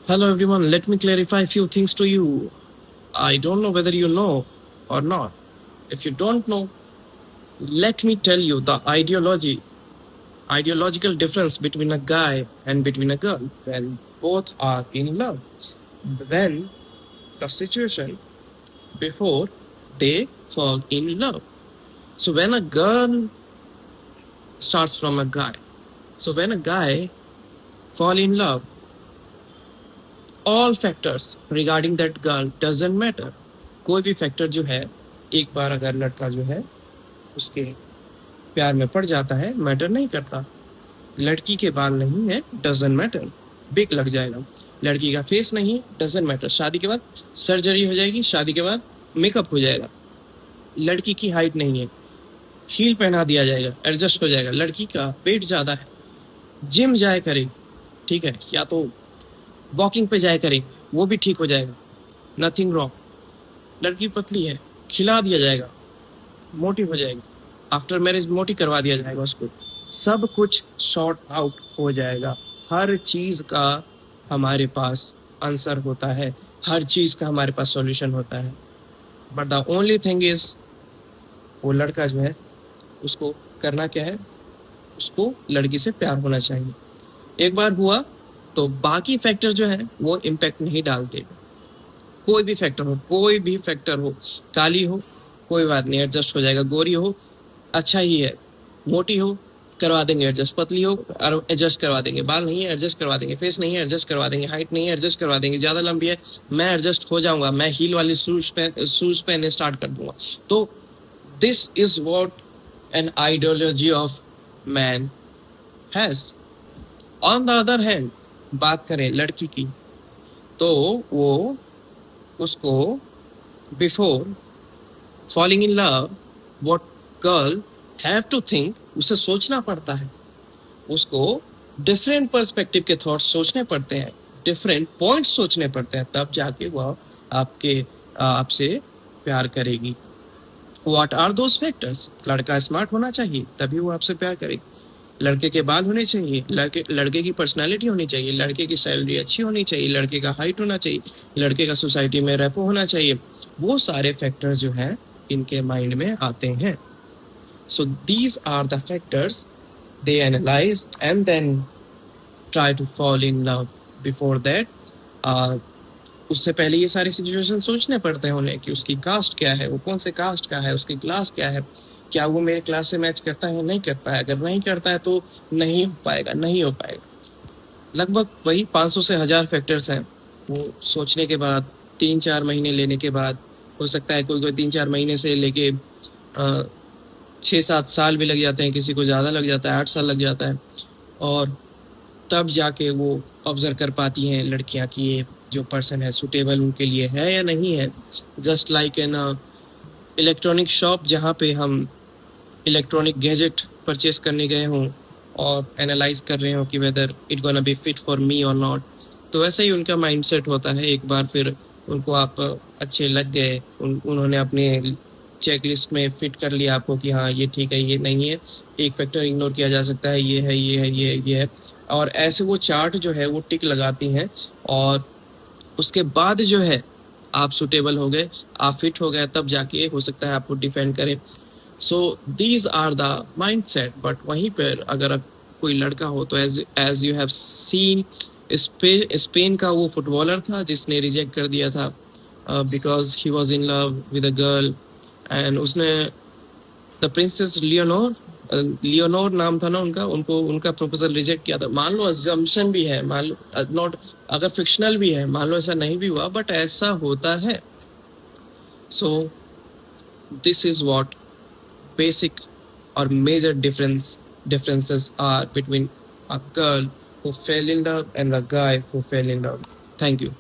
Hello everyone, let me clarify a few things to you. I don't know whether you know or not. If you don't know, let me tell you the ideological difference between a guy and between a girl when both are in love. When the situation before they fall in love. So when a girl starts from a guy, so when a guy fall in love, all factors regarding that girl doesn't matter. कोई भी factor जो है, एक बार अगर लड़का जो है उसके प्यार में पड़ जाता है, मैटर नहीं करता. लड़की के बाल नहीं है, डजंट मैटर. बिग लग जाएगा. लड़की का फेस नहीं, डजंट मैटर. शादी के बाद सर्जरी हो जाएगी, शादी के बाद मेकअप हो जाएगा. लड़की की हाइट नहीं है, हील पहना दिया जाएगा, एडजस्ट हो जाएगा. लड़की का वेट ज्यादा है, जिम जाए करे, ठीक है, या तो वॉकिंग पे जाए करे, वो भी ठीक हो जाएगा. Nothing wrong. लड़की पतली है, खिला दिया जाएगा, मोटी हो जाएगी. आफ्टर मैरिज मोटी करवा दिया जाएगा उसको. सब कुछ सॉर्ट आउट हो जाएगा. हर चीज का हमारे पास आंसर होता है, हर चीज का हमारे पास सॉल्यूशन होता है. But the only thing is, वो लड़का जो है उसको करना क्या है, उसको लड़की से प्यार होना चाहिए. एक बार हुआ तो बाकी फैक्टर जो है वो इम्पैक्ट नहीं डालते. कोई भी फैक्टर हो, काली हो, कोई बात नहीं, एडजस्ट हो जाएगा. गोरी हो, अच्छा ही है. मोटी हो, करवा देंगे एडजस्ट. पतली हो, एडजस्ट करवा देंगे. बाल नहीं है, एडजस्ट करवा देंगे. फेस नहीं है, एडजस्ट करवा देंगे. हाइट नहीं है, एडजस्ट करवा देंगे. ज्यादा लंबी है, मैं एडजस्ट हो जाऊंगा. मैं हील वाली शूज पहनने स्टार्ट कर दूंगा. तो this is what an ideology of man has. On the other hand, बात करें लड़की की, तो वो उसको before falling in love, what girl have to think, उसे सोचना पड़ता है. उसको डिफरेंट पर्सपेक्टिव के थॉट्स सोचने पड़ते हैं, डिफरेंट पॉइंट्स सोचने पड़ते हैं, तब जाके वह आपसे प्यार करेगी. What are those factors? लड़का स्मार्ट होना चाहिए, तभी वो आपसे प्यार करेगी. लड़के के बाल होने चाहिए, लड़के की पर्सनालिटी होनी चाहिए, लड़के की सैलरी अच्छी होनी चाहिए, लड़के का हाइट होना चाहिए, लड़के का सोसाइटी में रेपो होना चाहिए. वो सारे फैक्टर्स जो हैं इनके माइंड में आते हैं. So these are the factors they analyzed and then try to fall in love. Before that, उससे पहले ये सारे सिचुएशन सोचने पड़ते हैं उन्हें कि उसकी कास्ट क्या है, वो कौन से कास्ट का है, उसकी क्लास क्या है, क्या वो मेरे क्लास से मैच करता है, नहीं करता है. अगर नहीं करता है तो नहीं हो पाएगा. लगभग वही 500 से 1000 फैक्टर्स हैं. वो सोचने के बाद, 3-4 महीने लेने के बाद, हो सकता है कोई 3-4 महीने से लेके 6-7 साल भी लग जाते हैं, किसी को ज़्यादा लग जाता है, 8 साल लग जाता है. और तब जाके वो ऑब्जर्व कर पाती हैं लड़कियां कि ये जो पर्सन है सुटेबल उनके लिए है या नहीं है. Just like in electronic shop, जहाँ पे हम इलेक्ट्रॉनिक गैजेट परचेस करने गए हों और एनालाइज कर रहे हो कि whether it gonna be fit for me और नॉट. तो वैसे ही उनका माइंडसेट होता है. एक बार फिर उनको आप अच्छे लग गए, उन्होंने अपने चेकलिस्ट में फिट कर लिया आपको कि हाँ ये ठीक है, ये नहीं है, एक फैक्टर इग्नोर किया जा सकता है, ये है, ये है, ये है. और ऐसे वो चार्ट जो है वो टिक लगाती हैं. और उसके बाद जो है आप सुटेबल हो गए, आप फिट हो गए, तब जाके हो सकता है आपको डिफेंड करें. So these are the mind set. But वहीं पर अगर कोई लड़का हो तो as you have seen, Spain का वो फुटबॉलर था जिसने रिजेक्ट कर दिया था because he was in love with a girl. And उसने द प्रिंसेस लियोनोर नाम था ना उनका प्रपोजल रिजेक्ट किया था. मान लो अजम्पशन भी है, मान लो नॉट, अगर फिक्शनल भी है, मान लो ऐसा नहीं भी हुआ, बट ऐसा होता है. So this is what basic or major differences are between a girl who fell in love and the guy who fell in love. Thank you.